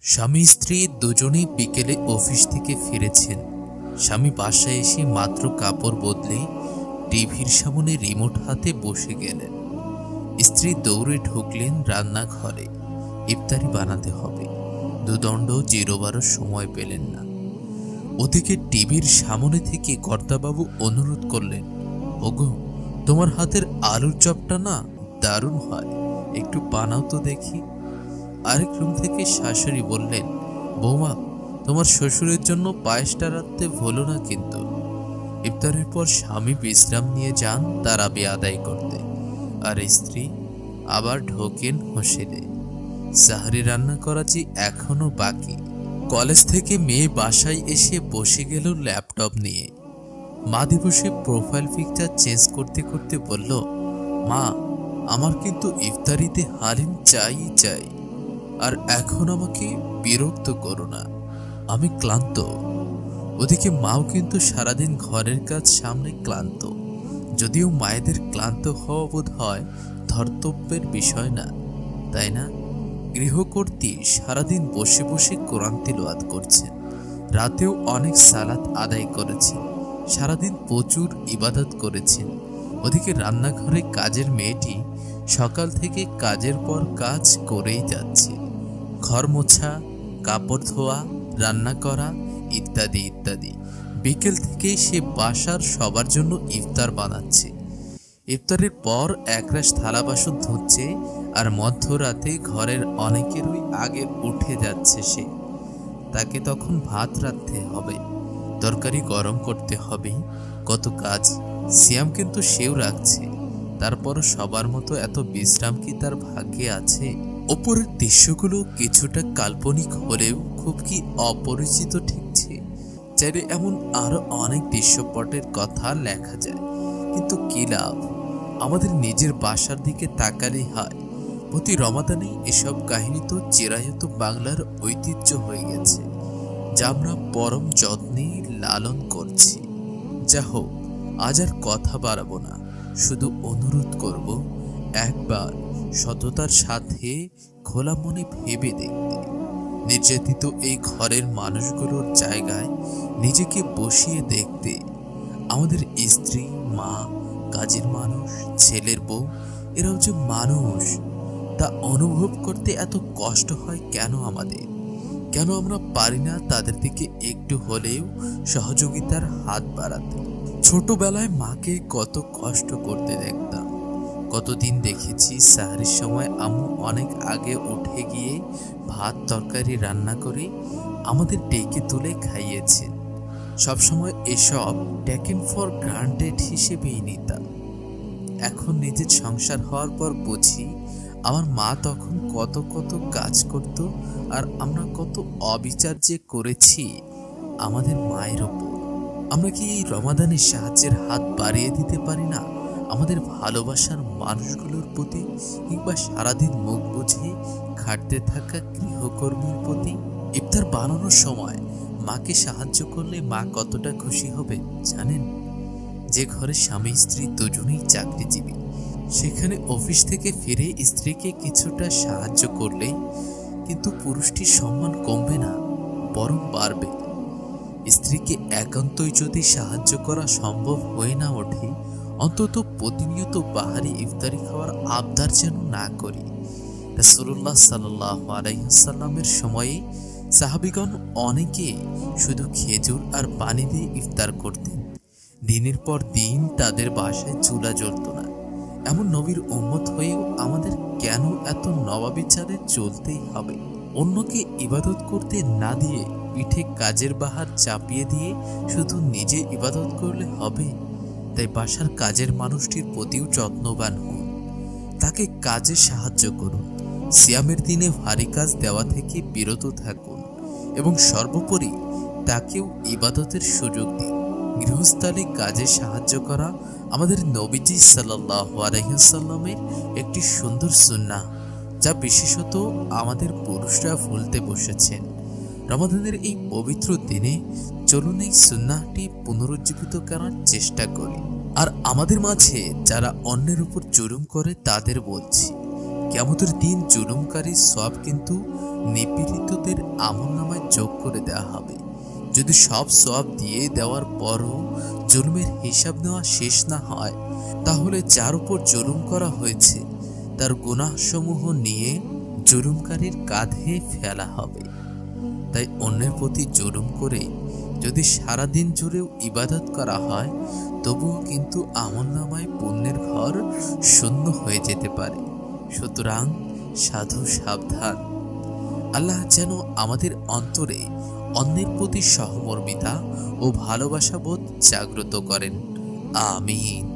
স্বামী স্ত্রী দুজনেই বিকেলে অফিস থেকে ফিরেছেন। স্বামী বাসায় এসে মাত্র কাপড় বদলে টিভির সামনে রিমোট হাতে বসে গেলেন। স্ত্রী দৌড়ে ঢুকলেন রান্নাঘরে। ইফতারি বানাতে হবে। দুদণ্ড জিরোবারও সময় পেলেন না। ওদিকে টিভির সামনে থেকে কর্তাবাবু অনুরোধ করলেন, ওগো, তোমার হাতের আলুর চপটা না দারুণ হয়, একটু বানাও তো দেখি। আরেক রুম থেকে শাশুড়ি বললেন, বৌমা, তোমার শ্বশুরের জন্য পায়েসটা রাখতে ভুলো না কিন্তু। ইফতারের পর স্বামী বিশ্রাম নিয়ে যান তারাবি আদায় করতে, আর স্ত্রী আবার ঢোকেন হোসেলে। সাহারি রান্না করা যে এখনো বাকি। কলেজ থেকে মেয়ে বাসায় এসে বসে গেল ল্যাপটপ নিয়ে। মা দিবসে প্রোফাইল পিকচার চেঞ্জ করতে করতে বলল, মা, আমার কিন্তু ইফতারিতে হালিম চাই। আর এখন আমাকে বিরক্ত করো না, আমি ক্লান্ত। ওদিকে মাও কিন্তু সারাদিন ঘরের কাজ সামনে ক্লান্ত। যদিও মায়েদের ক্লান্ত হওয়া বোধ হয় ধর্তব্যের বিষয় না, তাই না? গৃহকর্ত্রী সারাদিন বসে বসে কোরআন তিলাওয়াত করছেন, রাতেও অনেক সালাত আদায় করেছেন, সারাদিন প্রচুর ইবাদত করেছেন। ওদিকে রান্নাঘরে কাজের মেয়েটি সকাল থেকে কাজের পর কাজ করেই যাচ্ছে। ঘর মোছা, কাপড় ধোয়া, রান্না করা ইত্যাদি ইত্যাদি। বিকেল থেকে সে বাসার সবার জন্য ইফতার বানাচ্ছে। ইফতারের পর একরাশ থালা বাসন ধুচ্ছে, আর মধ্যরাতে ঘরের অনেকেরই আগে উঠে যাচ্ছে সে। তাকে তখন ভাত রাঁধতে হবে, তরকারি গরম করতে হবে, কত কাজ। সিয়াম কিন্তু সেও রাখছে। তারপরও সবার মতো এত বিশ্রাম কি তার ভাগ্যে আছে? ওপরের দৃশ্যগুলো কিছুটা কাল্পনিক হলেও খুব কি অপরিচিত ঠেকছে। চাইলে এমন আরো অনেক দৃশ্যপটের কথা লেখা যায়, কিন্তু কি লাভ? আমাদের নিজের বাসার দিকে তাকালেই হয়। প্রতি রমাদানে এসব কাহিনী তো চিরায়ত বাংলার ঐতিহ্য হয়ে গেছে, যা আমরা পরম যত্নে লালন করছি। যা হোক, আজ আর কথা বাড়াবো না, শুধু অনুরোধ করব, একবার সততার সাথে খোলা মনে ভেবে দেখতে। নির্যাতিত এই ঘরের মানুষগুলোর জায়গায় নিজেকে বসিয়ে দেখতে। আমাদের স্ত্রী, মা, কাজের মানুষ, ছেলের বউ, এরাও যে মানুষ, তা অনুভব করতে এত কষ্ট হয় কেন আমাদের? কেন আমরা পারি না তাদের দিকে একটু হলেও সহযোগিতার হাত বাড়াতে? ছোটবেলায় মাকে কত কষ্ট করতে দেখতাম। কতদিন দেখেছি সাহারির সময় আম্মু অনেক আগে উঠে গিয়ে ভাত তরকারি রান্না করে আমাদের ডেকে তুলে খাইয়েছেন। সবসময় এসব টেকেন ফর গ্রান্টেড হিসেবেই নিতাম। এখন নিজের সংসার হওয়ার পর বুঝি আমার মা তখন কত কত কাজ করত, আর আমরা কত অবিচার যে করেছি আমাদের মায়ের ওপর। আমরা কি এই রমাদানে সাহায্যের হাত বাড়িয়ে দিতে পারি না আমাদের ভালোবাসার মানুষগুলোর প্রতি, কিংবা সারাদিন মুখ বুঝে খাটতে থাকা গৃহকর্মীর প্রতি? ইফতার বানানোর সময় মাকে সাহায্য করলে মা কতটা খুশি হবে জানেন? যে ঘরে স্বামী স্ত্রী দুজনেই চাকরিজীবী, সেখানে অফিস থেকে ফিরে স্ত্রীকে কিছুটা সাহায্য করলে কিন্তু পুরুষটির সম্মান কমবে না, বরং বাড়বে। স্ত্রীকে একান্তই যদি সাহায্য করা সম্ভব হয়ে না ওঠে, অন্তত প্রতিনিয়ত বাহারি ইফতারি খাওয়ার আবদার যেন না করি। রাসূলুল্লাহ সাল্লাল্লাহু আলাইহি ওয়াসাল্লামের সময়ে সাহাবীগণ অনেকে শুধু খেজুর আর পানি দিয়ে ইফতার করতেন। দিনের পর দিন তাদের বাসায় চুলা জ্বলত না। এমন নবীর উম্মত হয়েও আমাদের কেন এত নবাবিচারে চলতেই হবে? অন্যকে ইবাদত করতে না দিয়ে পিঠে কাজের বাহার চাপিয়ে দিয়ে শুধু নিজে ইবাদত করলে হবে? তাই বাসার কাজের মানুষটির প্রতিও যত্নবান হন, তাকে কাজে সাহায্য করুন। সিয়ামের দিনে ভারী কাজ দেওয়া থেকে বিরত থাকুন, এবং সর্বোপরি তাকেও ইবাদতের সুযোগ দিন। গৃহস্থালী কাজে সাহায্য করা আমাদের নবীজি সাল্লাল্লাহু আলাইহি ওয়াসাল্লামের একটি সুন্দর সুন্নাহ, যা বিশেষত আমাদের পুরুষরা ভুলতে বসেছেন। রমাদানের এই পবিত্র দিনে চলুন এই সুন্নাহটি পুনরুজ্জীবিত করার চেষ্টা করি। আর আমাদের মাঝে যারা অন্যের উপর জুলুম করে তাদের বলছি, কিয়ামতের দিন জুলুমকারীর সওয়াব কিন্তু নিপীড়িতদের আমলনামায় যোগ করে দেওয়া হবে। যদি সব সওয়াব দিয়ে দেওয়ার পরও জুলুমের হিসাব নেওয়া শেষ না হয়, তাহলে যার উপর জুলুম করা হয়েছে তার গুনাহসমূহ নিয়ে জুলুমকারীর কাঁধে ফেলা হবে। তাই অন্যের প্রতি জুলুম করে যদি সারাদিন জুড়েও ইবাদত করা হয়, তবুও কিন্তু আমলনামায় পুণ্যের ঘর শূন্য হয়ে যেতে পারে। সুতরাং সাধু সাবধান। আল্লাহ যেন আমাদের অন্তরে অন্যের প্রতি সহমর্মিতা ও ভালোবাসা বোধ জাগ্রত করেন। আমিন।